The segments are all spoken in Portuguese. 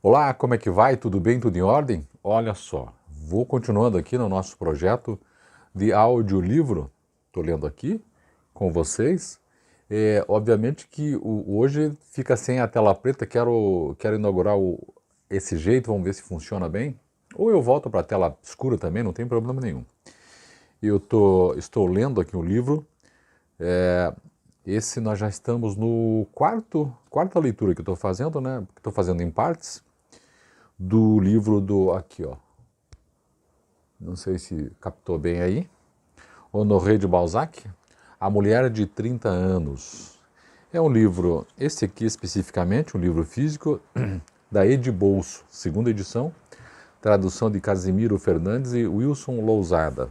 Olá, como é que vai? Tudo bem? Tudo em ordem? Olha só, vou continuando aqui no nosso projeto de audiolivro. Estou lendo aqui com vocês. Obviamente que hoje fica sem a tela preta, quero inaugurar esse jeito, vamos ver se funciona bem. Ou eu volto para a tela escura também, não tem problema nenhum. Estou lendo aqui um livro. Esse nós já estamos no quarta leitura que estou fazendo, né? Estou fazendo em partes do livro aqui, ó. Não sei se captou bem aí. Honoré de Balzac, A Mulher de 30 Anos. É um livro, esse aqui especificamente, um livro físico da Edbolso, segunda edição, tradução de Casimiro Fernandes e Wilson Lousada.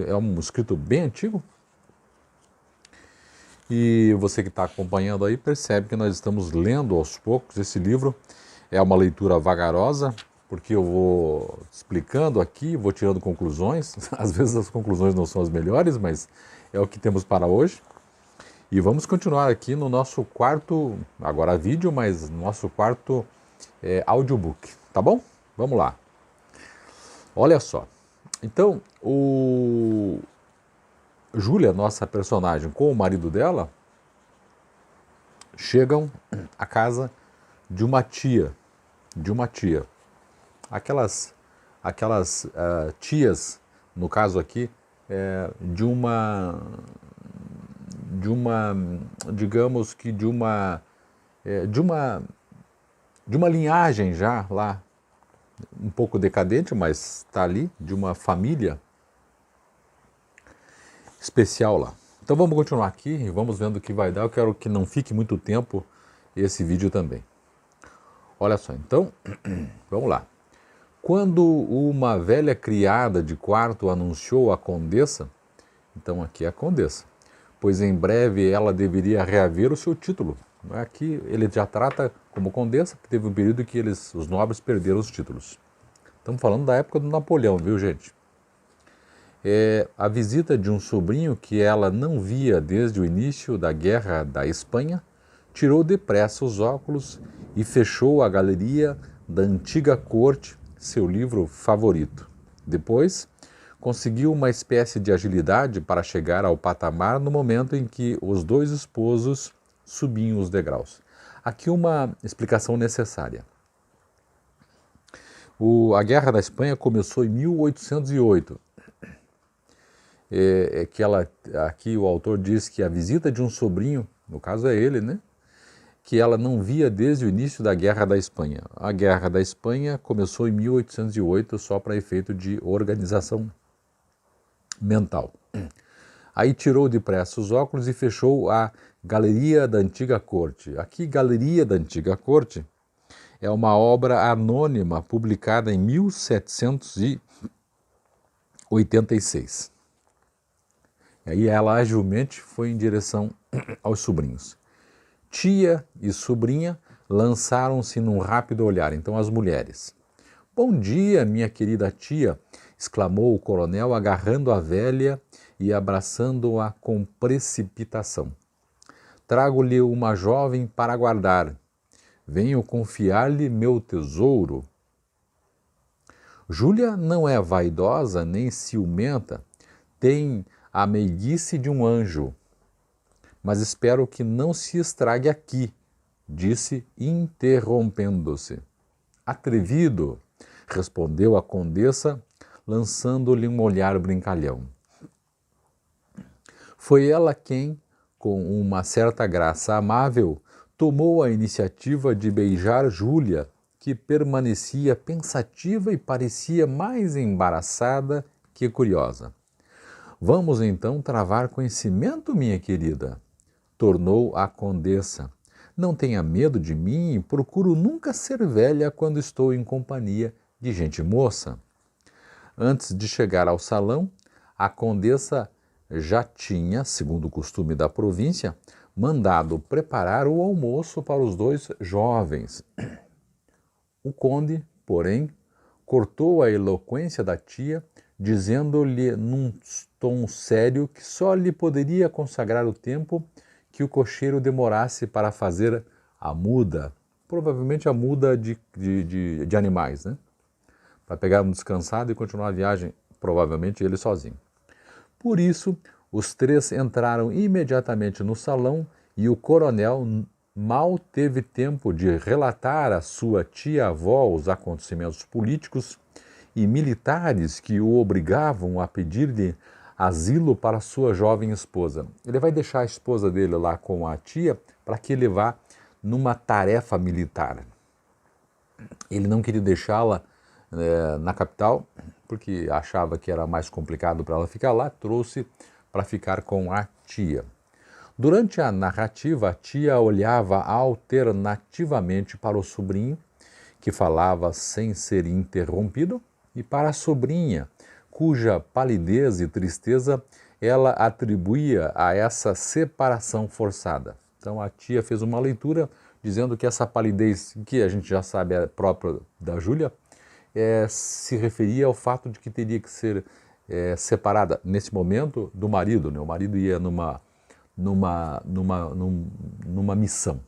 É um escrito bem antigo. E você que está acompanhando aí percebe que nós estamos lendo aos poucos esse livro. É uma leitura vagarosa, porque eu vou explicando aqui, vou tirando conclusões. Às vezes as conclusões não são as melhores, mas é o que temos para hoje. E vamos continuar aqui no nosso quarto, agora vídeo, mas no nosso quarto audiobook, tá bom? Vamos lá. Olha só. Então, Júlia, nossa personagem, com o marido dela, chegam à casa de uma tia. Aquelas tias, no caso aqui, digamos que de uma linhagem já lá, um pouco decadente, mas está ali, de uma família especial lá. Então vamos continuar aqui e vamos vendo o que vai dar. Eu quero que não fique muito tempo esse vídeo também. Olha só, então, vamos lá. Quando uma velha criada de quarto anunciou à condessa, então aqui é a condessa, pois em breve ela deveria reaver o seu título. Aqui ele já trata como condessa, porque teve um período em que os nobres perderam os títulos. Estamos falando da época do Napoleão, viu, gente? A visita de um sobrinho que ela não via desde o início da Guerra da Espanha, tirou depressa os óculos e fechou a galeria da antiga corte, seu livro favorito. Depois, conseguiu uma espécie de agilidade para chegar ao patamar no momento em que os dois esposos subiam os degraus. Aqui uma explicação necessária. A Guerra da Espanha começou em 1808. Aqui o autor diz que a visita de um sobrinho, no caso é ele, né? Que ela não via desde o início da Guerra da Espanha. A Guerra da Espanha começou em 1808 só para efeito de organização mental. Aí tirou depressa os óculos e fechou a Galeria da Antiga Corte. Aqui, Galeria da Antiga Corte é uma obra anônima publicada em 1786. E aí ela agilmente foi em direção aos sobrinhos. Tia e sobrinha lançaram-se num rápido olhar, então as mulheres. Bom dia, minha querida tia, exclamou o coronel, agarrando a velha e abraçando-a com precipitação. Trago-lhe uma jovem para guardar. Venho confiar-lhe meu tesouro. Júlia não é vaidosa nem ciumenta, tem a meiguice de um anjo. Mas espero que não se estrague aqui, disse, interrompendo-se. Atrevido, respondeu a condessa, lançando-lhe um olhar brincalhão. Foi ela quem, com uma certa graça amável, tomou a iniciativa de beijar Júlia, que permanecia pensativa e parecia mais embaraçada que curiosa. Vamos então travar conhecimento, minha querida, tornou a condessa. Não tenha medo de mim, procuro nunca ser velha quando estou em companhia de gente moça. Antes de chegar ao salão, a condessa já tinha, segundo o costume da província, mandado preparar o almoço para os dois jovens. O conde, porém, cortou a eloquência da tia, dizendo-lhe num tom sério que só lhe poderia consagrar o tempo que o cocheiro demorasse para fazer a muda. provavelmente a muda de animais, né? Para pegar um descansado e continuar a viagem, provavelmente ele sozinho. Por isso, os três entraram imediatamente no salão e o coronel mal teve tempo de relatar à sua tia-avó os acontecimentos políticos e militares que o obrigavam a pedir-lhe asilo para sua jovem esposa. Ele vai deixar a esposa dele lá com a tia para que ele vá numa tarefa militar. Ele não queria deixá-la na capital, porque achava que era mais complicado para ela ficar lá, trouxe para ficar com a tia. Durante a narrativa, a tia olhava alternativamente para o sobrinho, que falava sem ser interrompido, e para a sobrinha, cuja palidez e tristeza ela atribuía a essa separação forçada. Então a tia fez uma leitura dizendo que essa palidez, que a gente já sabe é própria da Júlia, se referia ao fato de que teria que ser separada nesse momento do marido, né? O marido ia numa missão.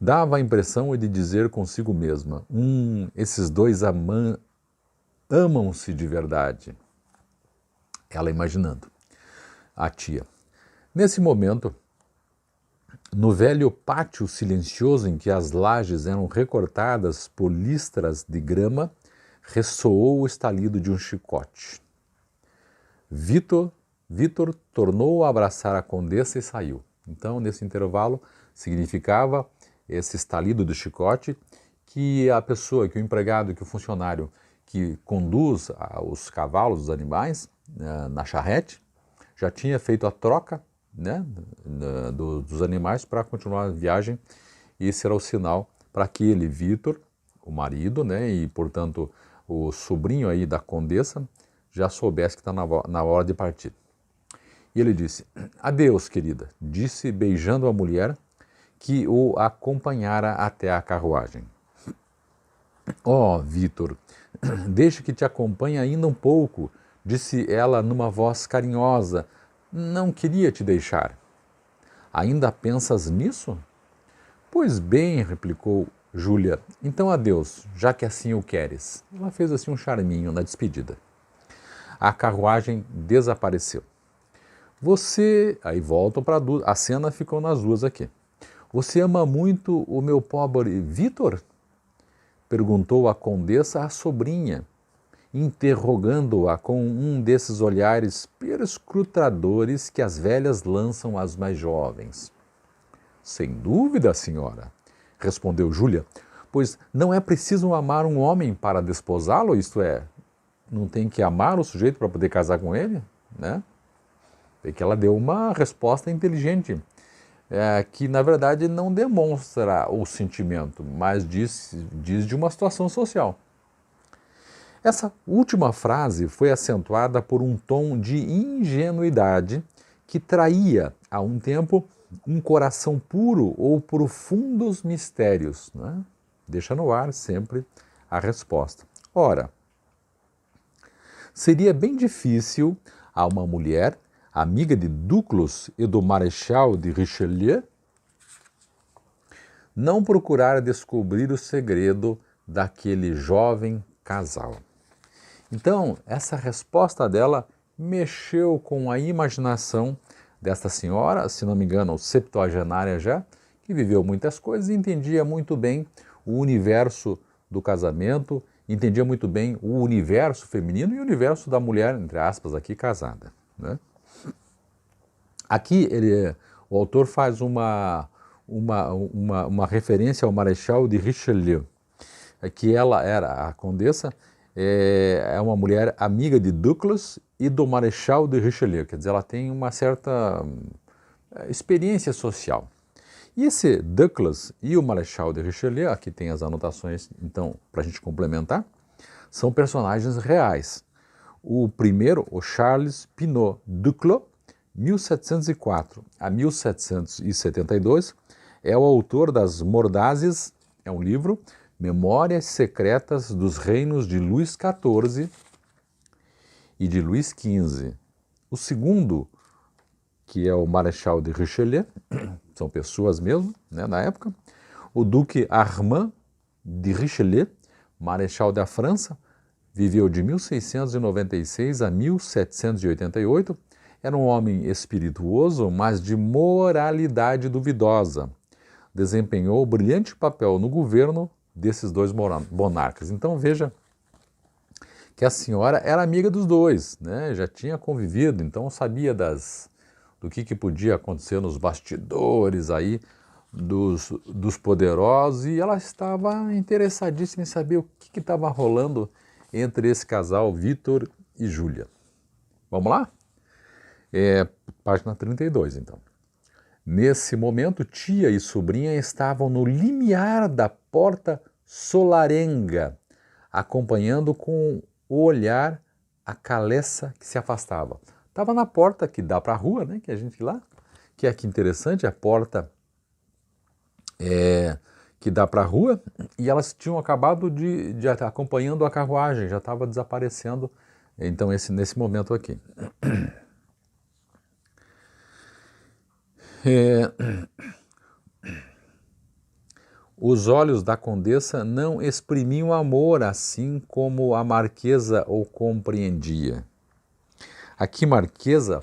Dava a impressão de dizer consigo mesma, esses dois amam-se de verdade. Ela imaginando, a tia. Nesse momento, no velho pátio silencioso em que as lajes eram recortadas por listras de grama, ressoou o estalido de um chicote. Vitor tornou a abraçar a condessa e saiu. Então, nesse intervalo, significava esse estalido do chicote que a pessoa, que o empregado, que o funcionário que conduz os cavalos, os animais, na charrete, já tinha feito a troca, né, dos animais para continuar a viagem, e esse era o sinal para que ele, Vitor, o marido, né, e portanto o sobrinho aí da condessa, já soubesse que está na hora de partir. E ele disse, adeus, querida, disse beijando a mulher que o acompanhara até a carruagem. Oh, Vitor, deixa que te acompanhe ainda um pouco, disse ela numa voz carinhosa. Não queria te deixar. Ainda pensas nisso? Pois bem, replicou Júlia, então adeus, já que assim o queres. Ela fez assim um charminho na despedida. A carruagem desapareceu. Aí voltam para a cena, ficou nas duas aqui. Você ama muito o meu pobre Vitor? Perguntou a condessa à sobrinha, interrogando-a com um desses olhares perscrutadores que as velhas lançam às mais jovens. Sem dúvida, senhora, respondeu Júlia, pois não é preciso amar um homem para desposá-lo, isto é, não tem que amar o sujeito para poder casar com ele, né? É que ela deu uma resposta inteligente, que na verdade não demonstra o sentimento, mas diz de uma situação social. Essa última frase foi acentuada por um tom de ingenuidade que traía, a um tempo, um coração puro ou profundos mistérios, né? Deixa no ar sempre a resposta. Ora, seria bem difícil a uma mulher, amiga de Duclos e do Marechal de Richelieu, não procurar descobrir o segredo daquele jovem casal. Então, essa resposta dela mexeu com a imaginação desta senhora, se não me engano, septuagenária já, que viveu muitas coisas e entendia muito bem o universo do casamento, entendia muito bem o universo feminino e o universo da mulher, entre aspas, aqui casada, né? Aqui o autor faz uma referência ao Marechal de Richelieu, que ela era a condessa, é uma mulher amiga de Duclos e do Marechal de Richelieu, quer dizer, ela tem uma certa experiência social. E esse Duclos e o Marechal de Richelieu, aqui tem as anotações, então, para a gente complementar, são personagens reais. O primeiro, o Charles Pinot Duclos, 1704 a 1772, é o autor das Mordazes, é um livro, Memórias Secretas dos Reinos de Luís XIV e de Luís XV. O segundo, que é o Marechal de Richelieu, são pessoas mesmo, né, na época. O duque Armand de Richelieu, marechal da França, viveu de 1696 a 1788, era um homem espirituoso, mas de moralidade duvidosa. Desempenhou brilhante papel no governo desses dois monarcas. Então veja que a senhora era amiga dos dois, né? Já tinha convivido, então sabia do que podia acontecer nos bastidores aí dos poderosos, e ela estava interessadíssima em saber o que estava rolando entre esse casal, Vitor e Júlia. Vamos lá? Página 32, então. Nesse momento, tia e sobrinha estavam no limiar da porta solarenga, acompanhando com o olhar a Caleça que se afastava. Estava na porta que dá para a rua, né, que a gente lá, que é aqui interessante, a porta que dá para a rua, e elas tinham acabado de acompanhando a carruagem, já estava desaparecendo, então nesse momento aqui. Os olhos da condessa não exprimiam amor assim como a marquesa o compreendia. Aqui marquesa,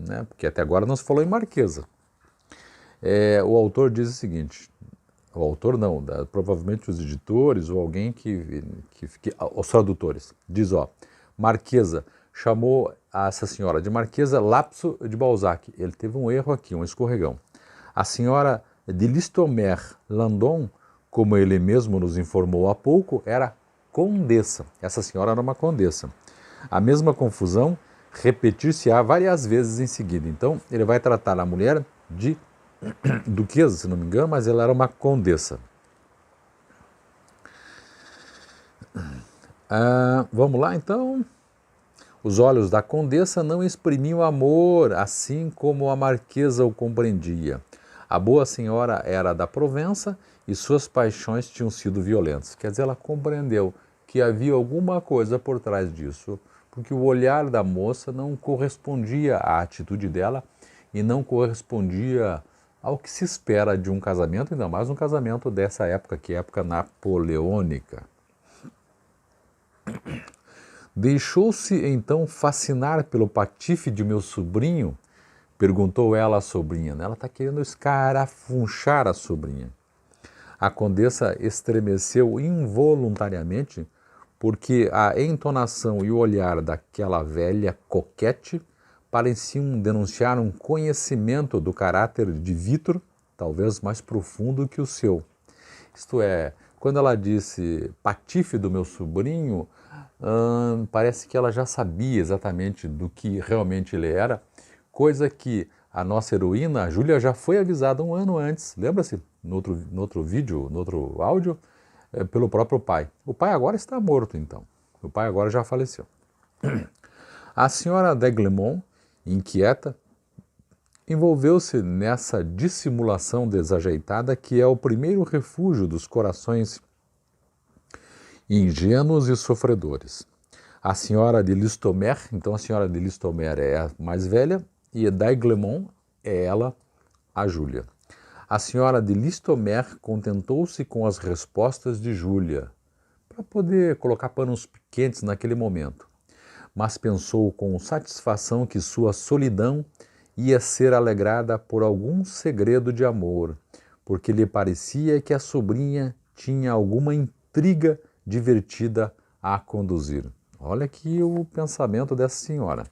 né, porque até agora não se falou em marquesa. O autor diz o seguinte, o autor não, provavelmente os editores ou alguém os tradutores, diz, marquesa, chamou essa senhora de marquesa Lapso de Balzac. Ele teve um erro aqui, um escorregão. A senhora de Listomère Landon, como ele mesmo nos informou há pouco, era condessa. Essa senhora era uma condessa. A mesma confusão repetir-se-á várias vezes em seguida. Então, ele vai tratar a mulher de duquesa, se não me engano, mas ela era uma condessa. Vamos lá, então. Os olhos da condessa não exprimiam amor, assim como a marquesa o compreendia. A boa senhora era da Provença e suas paixões tinham sido violentas. Quer dizer, ela compreendeu que havia alguma coisa por trás disso, porque o olhar da moça não correspondia à atitude dela e não correspondia ao que se espera de um casamento, ainda mais um casamento dessa época, que é a época napoleônica. Deixou-se então fascinar pelo patife de meu sobrinho? Perguntou ela à sobrinha. Ela está querendo escarafunchar a sobrinha. A condessa estremeceu involuntariamente, porque a entonação e o olhar daquela velha coquete pareciam denunciar um conhecimento do caráter de Vitor, talvez mais profundo que o seu. Isto é, quando ela disse patife do meu sobrinho, parece que ela já sabia exatamente do que realmente ele era, coisa que a nossa heroína, a Júlia, já foi avisada um ano antes, lembra-se? No outro vídeo, no outro áudio, pelo próprio pai. O pai agora está morto, então. O pai agora já faleceu. A senhora d'Aiglemont, inquieta, envolveu-se nessa dissimulação desajeitada que é o primeiro refúgio dos corações ingênuos e sofredores. A senhora de Listomère, então a senhora de Listomère é a mais velha, e d'Aiglemont é ela, a Júlia. A senhora de Listomère contentou-se com as respostas de Júlia, para poder colocar panos quentes naquele momento, mas pensou com satisfação que sua solidão ia ser alegrada por algum segredo de amor, porque lhe parecia que a sobrinha tinha alguma intriga divertida a conduzir. Olha aqui o pensamento dessa senhora.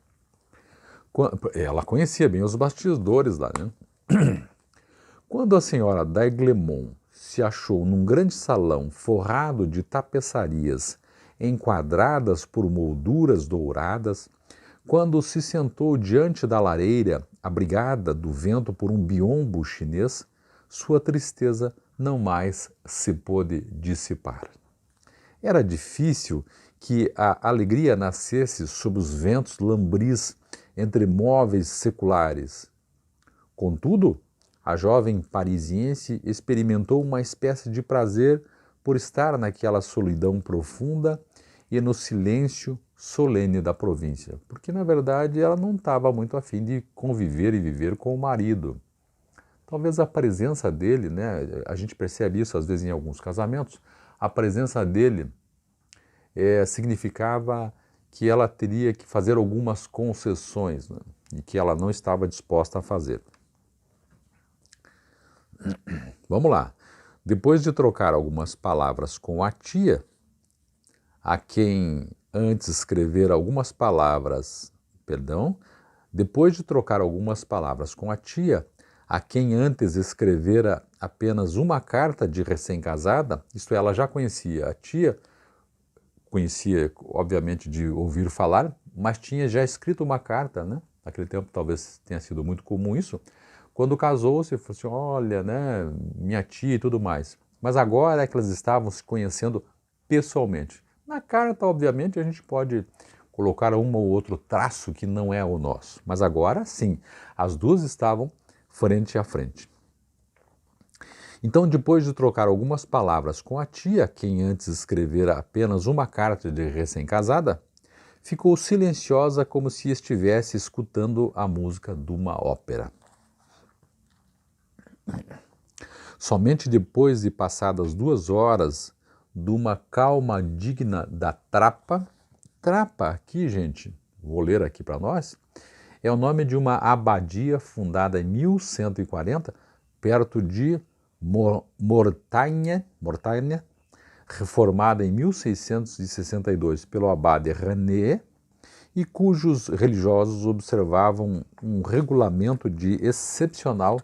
Ela conhecia bem os bastidores lá, né? Quando a senhora d'Aiglemont se achou num grande salão forrado de tapeçarias enquadradas por molduras douradas, quando se sentou diante da lareira, abrigada do vento por um biombo chinês, sua tristeza não mais se pôde dissipar. Era difícil que a alegria nascesse sob os ventos lambris entre móveis seculares. Contudo, a jovem parisiense experimentou uma espécie de prazer por estar naquela solidão profunda e no silêncio solene da província, porque na verdade ela não estava muito afim de conviver e viver com o marido. talvez a presença dele, né, a gente percebe isso às vezes em alguns casamentos, a presença dele significava que ela teria que fazer algumas concessões, né, e que ela não estava disposta a fazer. Vamos lá. Depois de trocar algumas palavras com a tia, a quem antes escrever algumas palavras, depois de trocar algumas palavras com a tia, a quem antes escrevera apenas uma carta de recém-casada, isto é, ela já conhecia a tia, conhecia obviamente de ouvir falar, mas tinha já escrito uma carta, né? Naquele tempo talvez tenha sido muito comum isso. Quando casou-se, falou assim, olha, né, minha tia e tudo mais. Mas agora é que elas estavam se conhecendo pessoalmente. Na carta, obviamente, a gente pode colocar um ou outro traço que não é o nosso. Mas agora, sim, as duas estavam frente a frente. Então, depois de trocar algumas palavras com a tia, quem antes escrevera apenas uma carta de recém-casada, ficou silenciosa como se estivesse escutando a música de uma ópera. Somente depois de passadas 2 horas de uma calma digna da trapa aqui, gente, vou ler aqui para nós, é o nome de uma abadia fundada em 1140, perto de Mortagne, reformada em 1662 pelo abade René, e cujos religiosos observavam um regulamento de excepcional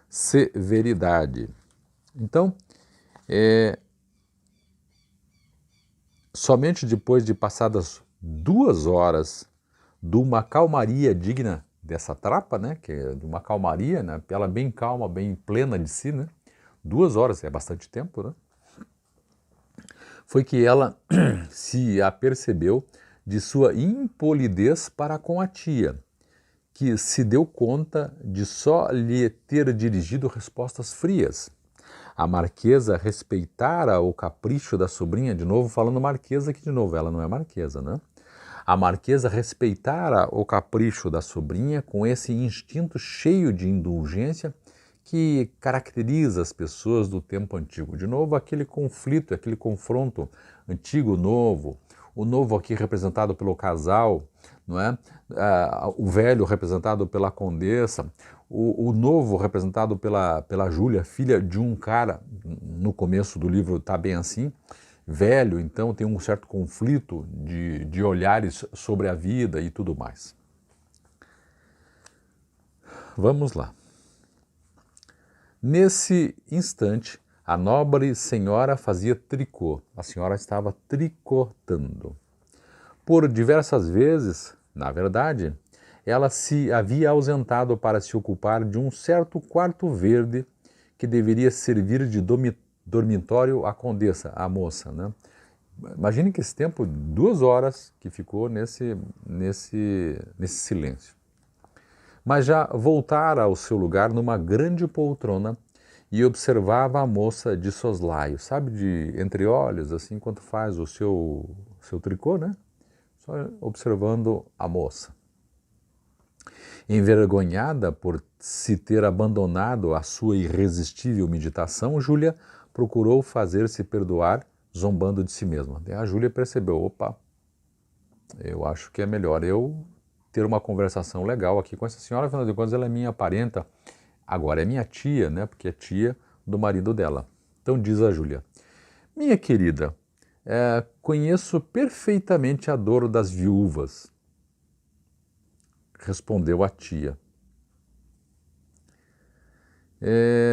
severidade. Então, somente depois de passadas 2 horas de uma calmaria digna dessa trapa, né, que é de uma calmaria, né, ela bem calma, bem plena de si, né, 2 horas é bastante tempo, né, foi que ela se apercebeu de sua impolidez para com a tia, que se deu conta de só lhe ter dirigido respostas frias. A marquesa respeitara o capricho da sobrinha, de novo falando marquesa, que de novo ela não é marquesa, né? A marquesa respeitara o capricho da sobrinha com esse instinto cheio de indulgência que caracteriza as pessoas do tempo antigo. De novo, aquele conflito, aquele confronto antigo-novo, o novo aqui representado pelo casal, não é? O velho representado pela condessa, o novo representado pela Júlia, filha de um cara, no começo do livro está bem assim, velho, então tem um certo conflito de olhares sobre a vida e tudo mais. Vamos lá. Nesse instante, a nobre senhora fazia tricô. A senhora estava tricotando. Por diversas vezes, na verdade, ela se havia ausentado para se ocupar de um certo quarto verde que deveria servir de dormitório à condessa, à moça, né? Imagine que esse tempo, 2 horas que ficou nesse silêncio. Mas já voltara ao seu lugar numa grande poltrona e observava a moça de soslaio, sabe, de entre olhos, assim, enquanto faz o seu tricô, né? Só observando a moça. Envergonhada por se ter abandonado a sua irresistível meditação, Júlia procurou fazer-se perdoar, zombando de si mesma. A Júlia percebeu, opa, eu acho que é melhor eu ter uma conversação legal aqui com essa senhora, afinal de contas ela é minha parenta, agora é minha tia, né, porque é tia do marido dela. Então diz a Júlia, minha querida, conheço perfeitamente a dor das viúvas, respondeu a tia.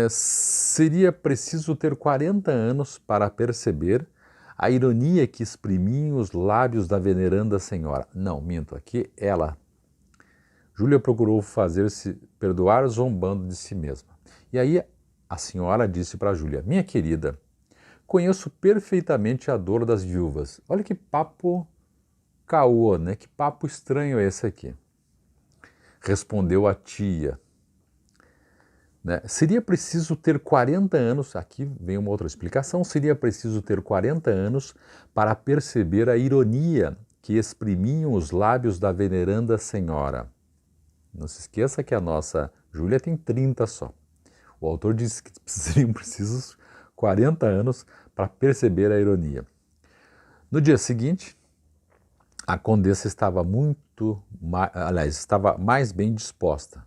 Seria preciso ter 40 anos para perceber a ironia que exprimiam os lábios da veneranda senhora. Não, minto, aqui ela. Júlia procurou fazer-se perdoar zombando de si mesma. E aí a senhora disse para Júlia, minha querida, conheço perfeitamente a dor das viúvas. Olha que papo caô, né? Que papo estranho é esse aqui. Respondeu a tia. Né? Seria preciso ter 40 anos, aqui vem uma outra explicação, seria preciso ter 40 anos para perceber a ironia que exprimiam os lábios da veneranda senhora. Não se esqueça que a nossa Júlia tem 30 só. O autor diz que seriam precisos 40 anos para perceber a ironia. No dia seguinte, a condessa estava estava mais bem disposta.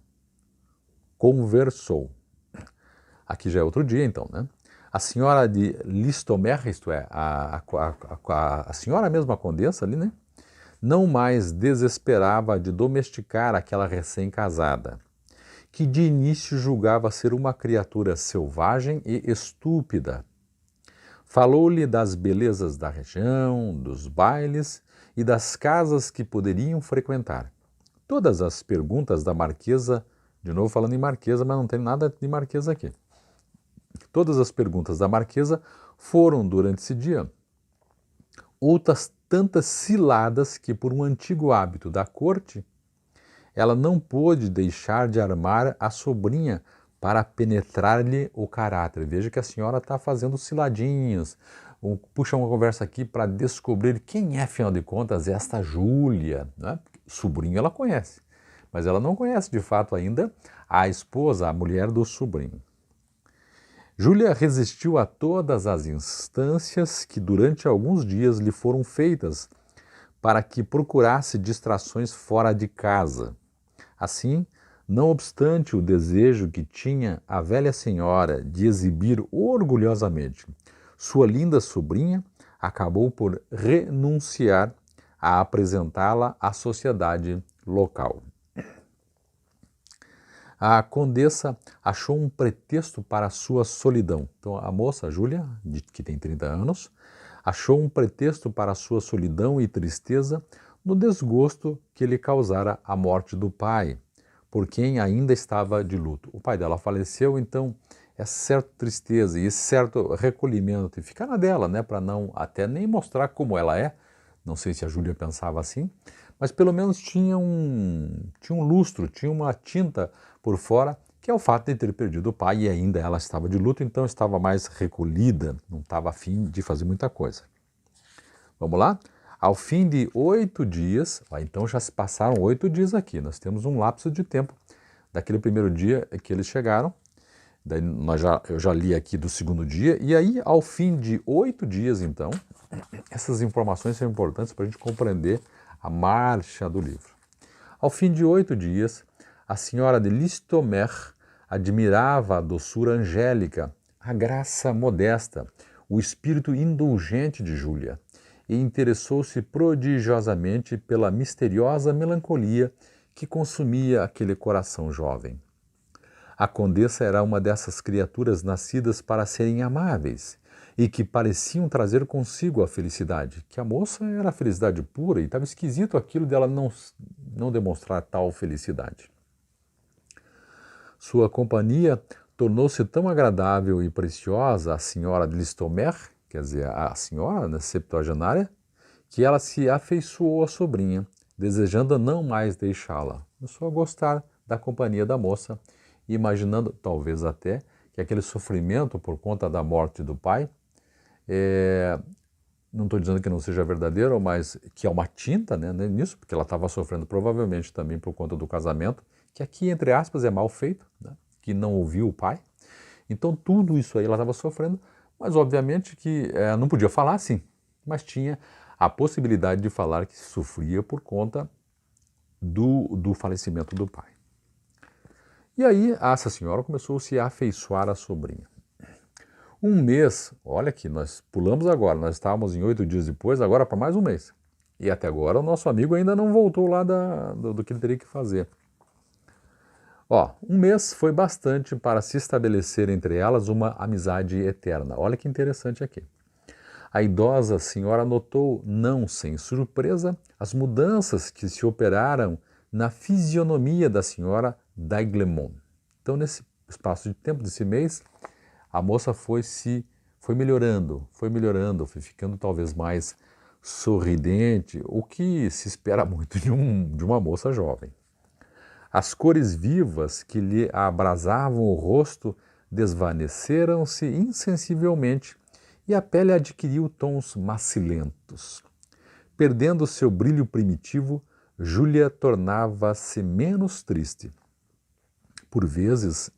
Conversou. Aqui já é outro dia, então, né? A senhora de Listomère, isto é, a senhora mesmo, a condessa ali, né? Não mais desesperava de domesticar aquela recém-casada, que de início julgava ser uma criatura selvagem e estúpida. Falou-lhe das belezas da região, dos bailes e das casas que poderiam frequentar. Todas as perguntas da marquesa, de novo falando em marquesa, mas não tem nada de marquesa aqui. Todas as perguntas da marquesa foram, durante esse dia, outras tantas ciladas que, por um antigo hábito da corte, ela não pôde deixar de armar a sobrinha para penetrar-lhe o caráter. Veja que a senhora está fazendo ciladinhos, puxa uma conversa aqui para descobrir quem é, afinal de contas, esta Júlia. Né? Sobrinho ela conhece, mas ela não conhece de fato ainda a esposa, a mulher do sobrinho. Júlia resistiu a todas as instâncias que durante alguns dias lhe foram feitas para que procurasse distrações fora de casa. Assim, não obstante o desejo que tinha a velha senhora de exibir orgulhosamente sua linda sobrinha, acabou por renunciar a apresentá-la à sociedade local. A condessa achou um pretexto para a sua solidão. Então, a moça, a Júlia, que tem 30 anos, achou um pretexto para a sua solidão e tristeza no desgosto que lhe causara a morte do pai, por quem ainda estava de luto. O pai dela faleceu, então essa certa tristeza e esse certo recolhimento, e ficar na dela, né, para não até nem mostrar como ela é. Não sei se a Júlia pensava assim, mas pelo menos tinha um lustro, tinha uma tinta por fora, que é o fato de ter perdido o pai e ainda ela estava de luto, então estava mais recolhida, não estava a fim de fazer muita coisa. Vamos lá? Ao fim de 8 dias, então já se passaram 8 dias aqui, nós temos um lapso de tempo daquele primeiro dia que eles chegaram, daí eu já li aqui do segundo dia, e aí ao fim de 8 dias então, essas informações são importantes para a gente compreender a marcha do livro. Ao fim de 8 dias, a senhora de Listomère admirava a doçura angélica, a graça modesta, o espírito indulgente de Júlia, e interessou-se prodigiosamente pela misteriosa melancolia que consumia aquele coração jovem. A condessa era uma dessas criaturas nascidas para serem amáveis e que pareciam trazer consigo a felicidade, que a moça era a felicidade pura e estava esquisito aquilo dela não demonstrar tal felicidade. Sua companhia tornou-se tão agradável e preciosa à senhora de Listomère, quer dizer, a senhora, né, septuagenária, que ela se afeiçoou à sobrinha, desejando não mais deixá-la. Começou a gostar da companhia da moça, imaginando, talvez até, que aquele sofrimento por conta da morte do pai, não estou dizendo que não seja verdadeiro, mas que é uma tinta, né, nisso, porque ela estava sofrendo provavelmente também por conta do casamento, que aqui, entre aspas, é mal feito, né, que não ouviu o pai. Então tudo isso aí ela estava sofrendo, mas obviamente que não podia falar assim, mas tinha a possibilidade de falar que sofria por conta do falecimento do pai. E aí essa senhora começou a se afeiçoar à sobrinha. Um mês, olha aqui, nós pulamos agora, nós estávamos em 8 dias depois, agora para mais um mês. E até agora o nosso amigo ainda não voltou lá do que ele teria que fazer. Um mês foi bastante para se estabelecer entre elas uma amizade eterna. Olha que interessante aqui. A idosa senhora notou, não sem surpresa, as mudanças que se operaram na fisionomia da senhora d'Aiglemont. Então, nesse espaço de tempo desse mês, a moça foi melhorando, foi ficando talvez mais sorridente, o que se espera muito de uma moça jovem. As cores vivas que lhe abrasavam o rosto desvaneceram-se insensivelmente e a pele adquiriu tons macilentos. Perdendo seu brilho primitivo, Júlia tornava-se menos triste. Por vezes,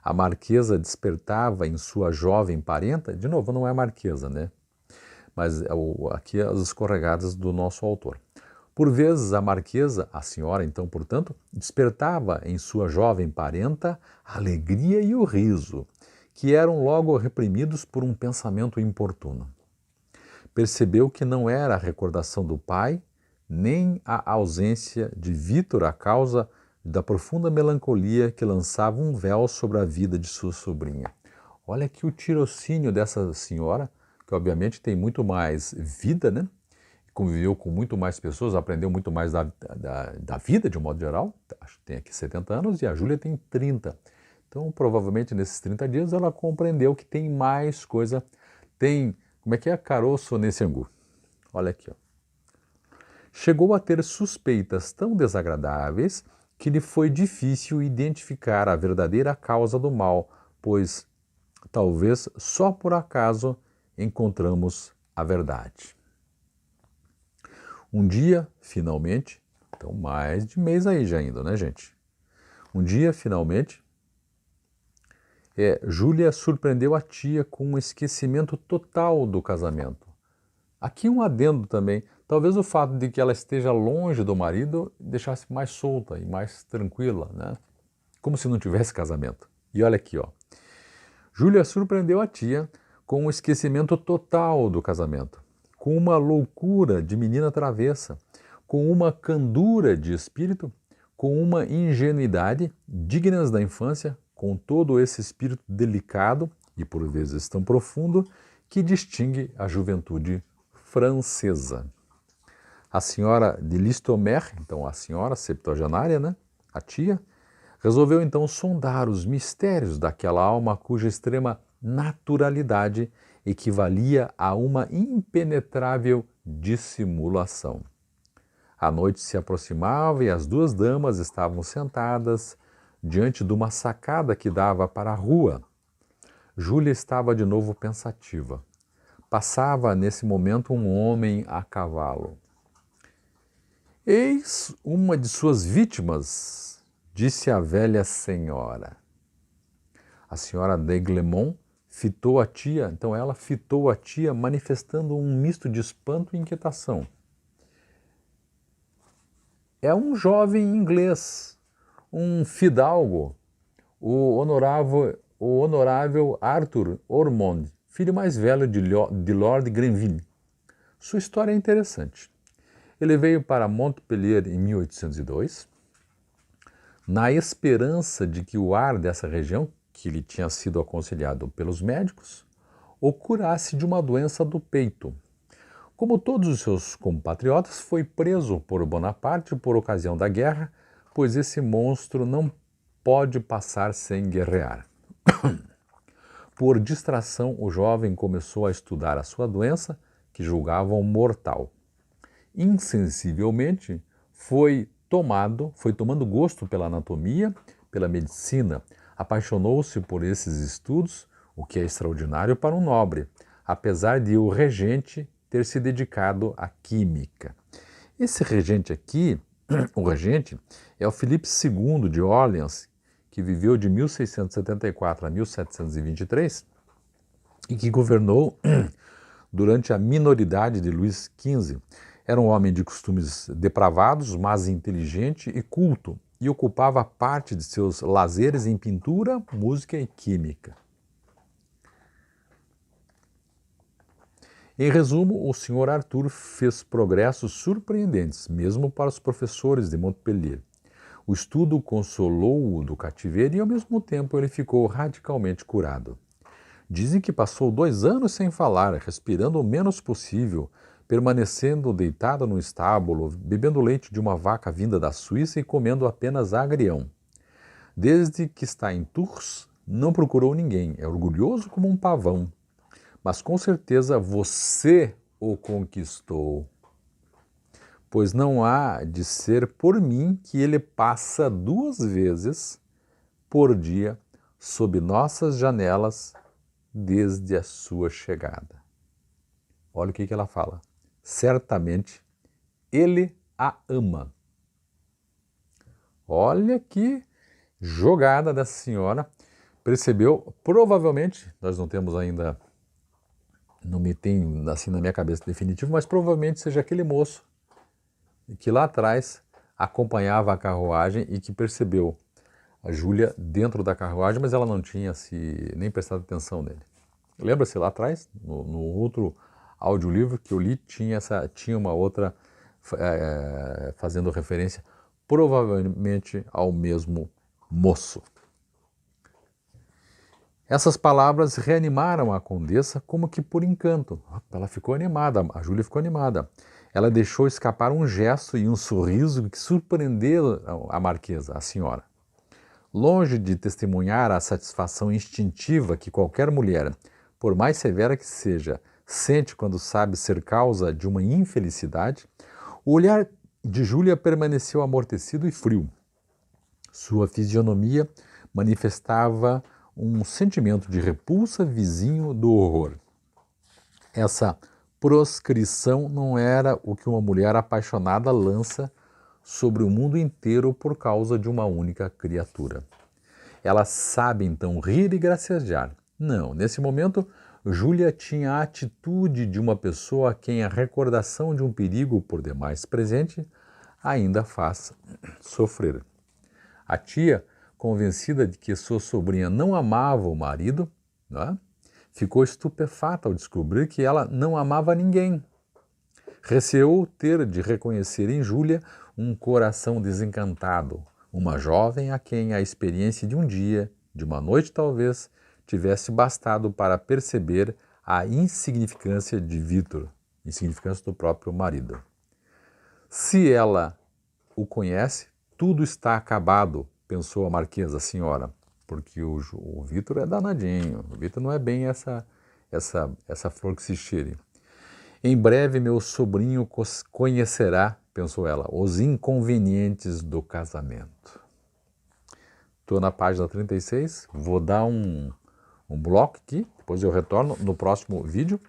a marquesa despertava em sua jovem parenta, de novo, não é a marquesa, né? Mas aqui as escorregadas do nosso autor. Por vezes a marquesa, a senhora então, portanto, despertava em sua jovem parenta a alegria e o riso, que eram logo reprimidos por um pensamento importuno. Percebeu que não era a recordação do pai, nem a ausência de Vítor a causa da profunda melancolia que lançava um véu sobre a vida de sua sobrinha. Olha aqui o tirocínio dessa senhora, que obviamente tem muito mais vida, né? Conviveu com muito mais pessoas, aprendeu muito mais da vida de um modo geral. Acho que tem aqui 70 anos e a Júlia tem 30. Então, provavelmente nesses 30 dias ela compreendeu que tem mais coisa. Tem, como é que é? Caroço nesse angu. Olha aqui, ó. Chegou a ter suspeitas tão desagradáveis que lhe foi difícil identificar a verdadeira causa do mal, pois talvez só por acaso encontramos a verdade. Um dia, finalmente, então mais de mês aí já indo, né, gente? Um dia, finalmente, Júlia surpreendeu a tia com um esquecimento total do casamento. Aqui um adendo também, talvez o fato de que ela esteja longe do marido deixasse mais solta e mais tranquila, né? Como se não tivesse casamento. E olha aqui, ó. Júlia surpreendeu a tia com um esquecimento total do casamento, com uma loucura de menina travessa, com uma candura de espírito, com uma ingenuidade dignas da infância, com todo esse espírito delicado e por vezes tão profundo que distingue a juventude francesa. A senhora de Listomère, então a senhora septuagenária, né, a tia, resolveu então sondar os mistérios daquela alma cuja extrema naturalidade equivalia a uma impenetrável dissimulação. A noite se aproximava e as duas damas estavam sentadas diante de uma sacada que dava para a rua. Júlia estava de novo pensativa. Passava nesse momento um homem a cavalo. Eis uma de suas vítimas, disse a velha senhora. A senhora d'Aiglemont fitou a tia, então ela fitou a tia manifestando um misto de espanto e inquietação. É um jovem inglês, um fidalgo, o honorável Arthur Ormond, filho mais velho de Lord Grenville. Sua história é interessante. Ele veio para Montpellier em 1802, na esperança de que o ar dessa região, que lhe tinha sido aconselhado pelos médicos, o curasse de uma doença do peito. Como todos os seus compatriotas, foi preso por Bonaparte por ocasião da guerra, pois esse monstro não pode passar sem guerrear. Por distração, o jovem começou a estudar a sua doença, que julgavam mortal. Insensivelmente, foi tomando gosto pela anatomia, pela medicina, apaixonou-se por esses estudos, o que é extraordinário para um nobre, apesar de o regente ter se dedicado à química. Esse regente aqui, o regente, é o Filipe II de Orleans, que viveu de 1674 a 1723 e que governou durante a minoridade de Luís XV. Era um homem de costumes depravados, mas inteligente e culto, e ocupava parte de seus lazeres em pintura, música e química. Em resumo, o Sr. Arthur fez progressos surpreendentes, mesmo para os professores de Montpellier. O estudo consolou-o do cativeiro e, ao mesmo tempo, ele ficou radicalmente curado. Dizem que passou 2 anos sem falar, respirando o menos possível, permanecendo deitado no estábulo, bebendo leite de uma vaca vinda da Suíça e comendo apenas agrião. Desde que está em Tours, não procurou ninguém, é orgulhoso como um pavão. Mas com certeza você o conquistou, pois não há de ser por mim que ele passa 2 vezes por dia sob nossas janelas desde a sua chegada. Olha o que ela fala. Certamente ele a ama. Olha que jogada dessa senhora. percebeu, provavelmente, nós não temos ainda, não me tem assim na minha cabeça definitivo, mas provavelmente seja aquele moço que lá atrás acompanhava a carruagem e que percebeu a Júlia dentro da carruagem, mas ela não tinha nem prestado atenção nele. Lembra-se lá atrás, no outro audiolivro que eu li, tinha uma outra fazendo referência provavelmente ao mesmo moço. Essas palavras reanimaram a condessa como que por encanto. Ela ficou animada, a Júlia ficou animada. Ela deixou escapar um gesto e um sorriso que surpreendeu a marquesa, a senhora. Longe de testemunhar a satisfação instintiva que qualquer mulher, por mais severa que seja, sente quando sabe ser causa de uma infelicidade, o olhar de Júlia permaneceu amortecido e frio. Sua fisionomia manifestava um sentimento de repulsa vizinho do horror. Essa proscrição não era o que uma mulher apaixonada lança sobre o mundo inteiro por causa de uma única criatura. Ela sabe então rir e gracejar. Não, nesse momento, Júlia tinha a atitude de uma pessoa a quem a recordação de um perigo por demais presente ainda faz sofrer. A tia, convencida de que sua sobrinha não amava o marido, ficou estupefata ao descobrir que ela não amava ninguém. Receou ter de reconhecer em Júlia um coração desencantado, uma jovem a quem a experiência de um dia, de uma noite talvez, tivesse bastado para perceber a insignificância de Vítor, insignificância do próprio marido. Se ela o conhece, tudo está acabado, pensou a marquesa, a senhora, porque o Vítor é danadinho, o Vítor não é bem essa flor que se cheire. Em breve meu sobrinho conhecerá, pensou ela, os inconvenientes do casamento. Estou na página 36, vou dar um bloco aqui, depois eu retorno no próximo vídeo.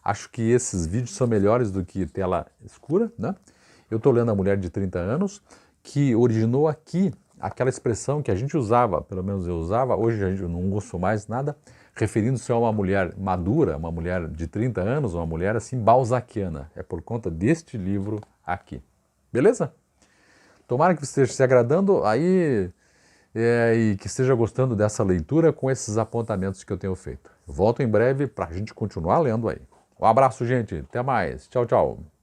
Acho que esses vídeos são melhores do que tela escura, né? Eu estou lendo A Mulher de 30 Anos, que originou aqui aquela expressão que a gente usava, pelo menos eu usava, hoje a gente não uso mais nada, referindo-se a uma mulher madura, uma mulher de 30 anos, uma mulher assim balzaquiana. É por conta deste livro aqui. Beleza? Tomara que você esteja se agradando aí e que esteja gostando dessa leitura com esses apontamentos que eu tenho feito. Eu volto em breve para a gente continuar lendo aí. Um abraço, gente. Até mais. Tchau, tchau.